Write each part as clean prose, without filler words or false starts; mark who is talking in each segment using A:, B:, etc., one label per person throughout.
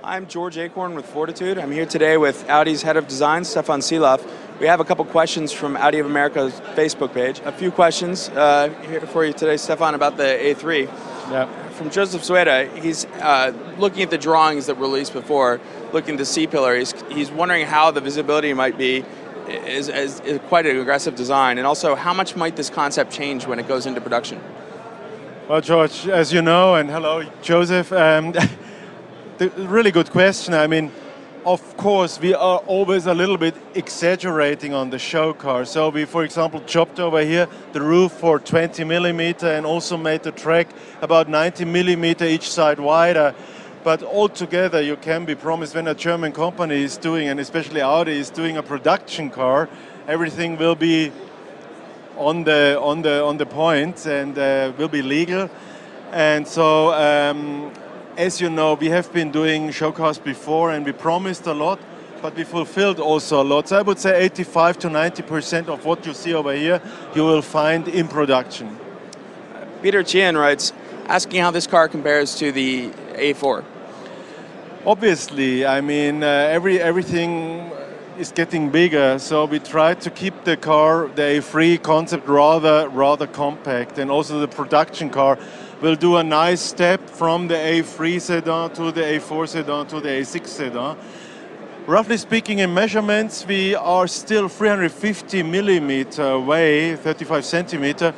A: I'm George Acorn with Fortitude. I'm here today with Audi's head of design, Stefan Seeloff. We have a couple questions from Audi of America's Facebook page. A few questions here for you today, Stefan, about the A3.
B: Yeah.
A: From Joseph Zueda, he's looking at the drawings that were released before, looking at the C-pillar. He's wondering how the visibility might be. Is quite an aggressive design, and also how much might this concept change when it goes into production?
B: Well, George, as you know, and hello, Joseph, really good question. I mean, of course, we are always a little bit exaggerating on the show car. So we, for example, chopped over here the roof for 20 millimeter and also made the track about 90 millimeter each side wider. But altogether, you can be promised when a German company is doing, and especially Audi is doing a production car, everything will be on the point and will be legal. And so, as you know, we have been doing show cars before, and we promised a lot, but we fulfilled also a lot. So I would say 85 to 90% of what you see over here, you will find in production.
A: Peter Chien writes, asking how this car compares to the A4.
B: Obviously, I mean, everything is getting bigger, so we try to keep the car, the A3 concept, rather compact, and also the production car will do a nice step from the A3 sedan to the A4 sedan to the A6 sedan. Roughly speaking, in measurements, we are still 350 millimeter away, 35 centimeter,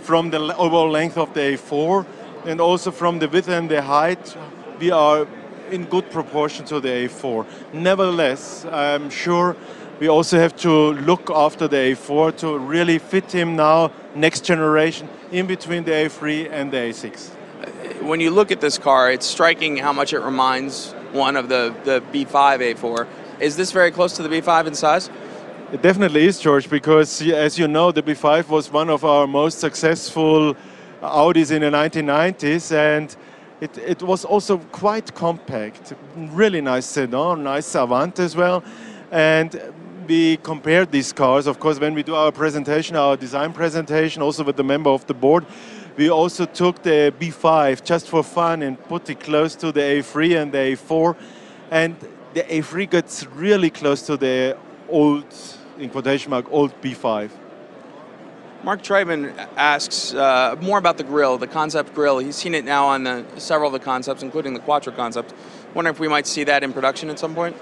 B: from the overall length of the A4, and also from the width and the height, we are in good proportion to the A4. Nevertheless, I'm sure we also have to look after the A4 to really fit him now, next generation, in between the A3 and the A6.
A: When you look at this car, it's striking how much it reminds one of the B5 A4. Is this very close to the B5 in size?
B: It definitely is, George, because as you know, the B5 was one of our most successful Audis in the 1990s, and it was also quite compact, really nice sedan, nice Avant as well. And we compared these cars, of course, when we do our presentation, our design presentation, also with the member of the board, we also took the B5 just for fun and put it close to the A3 and the A4. And the A3 gets really close to the old, in quotation mark, old B5.
A: Mark Treibman asks more about the grille, the concept grille. He's seen it now on several of the concepts, including the Quattro concept. Wonder if we might see that in production at some point?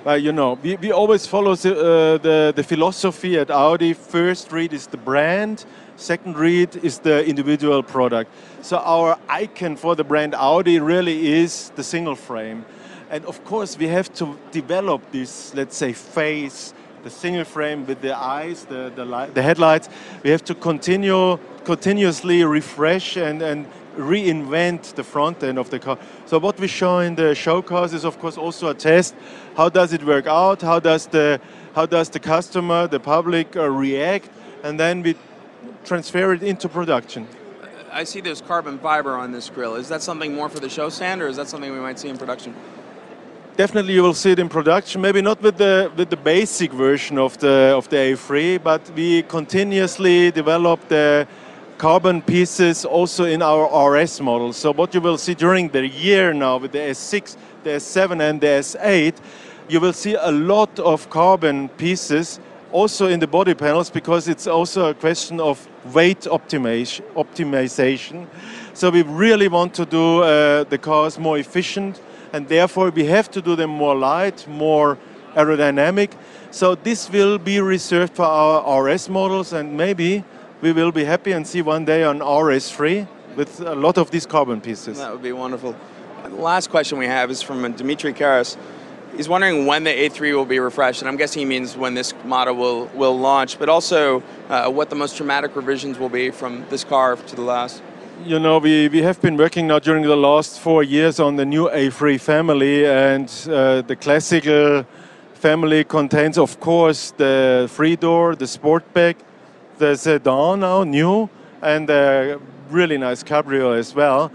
B: You know, we always follow the philosophy at Audi. First read is the brand, second read is the individual product. So our icon for the brand Audi really is the single frame. And of course we have to develop this, let's say, face, the single frame with the eyes, the headlights. We have to continuously refresh and reinvent the front end of the car. So what we show in the show cars is, of course, also a test. How does it work out? How does the customer, the public react? And then we transfer it into production.
A: I see there's carbon fiber on this grille. Is that something more for the show stand, or is that something we might see in production?
B: Definitely, you will see it in production. Maybe not with the basic version of the A3, but we continuously develop the carbon pieces also in our RS models. So what you will see during the year now with the S6, the S7 and the S8, you will see a lot of carbon pieces also in the body panels, because it's also a question of weight optimization. So we really want to do the cars more efficient, and therefore we have to do them more light, more aerodynamic. So this will be reserved for our RS models, and maybe we will be happy and see one day on RS3 with a lot of these carbon pieces.
A: That would be wonderful. The last question we have is from Dimitri Karas. He's wondering when the A3 will be refreshed, and I'm guessing he means when this model will launch, but also what the most dramatic revisions will be from this car to the last.
B: You know, we have been working now during the last 4 years on the new A3 family, and the classical family contains, of course, the 3-door, the Sportback, the sedan now, new, and a really nice cabrio as well.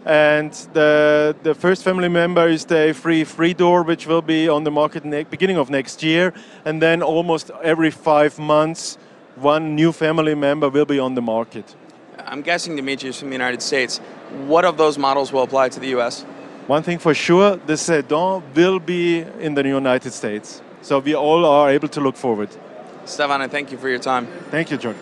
B: And the first family member is the A3 3-door, which will be on the market beginning of next year. And then almost every 5 months, one new family member will be on the market.
A: I'm guessing Demetrius from the United States. What of those models will apply to the US?
B: One thing for sure, the sedan will be in the United States. So we all are able to look forward.
A: Stefan, I thank you for your time.
B: Thank you, George.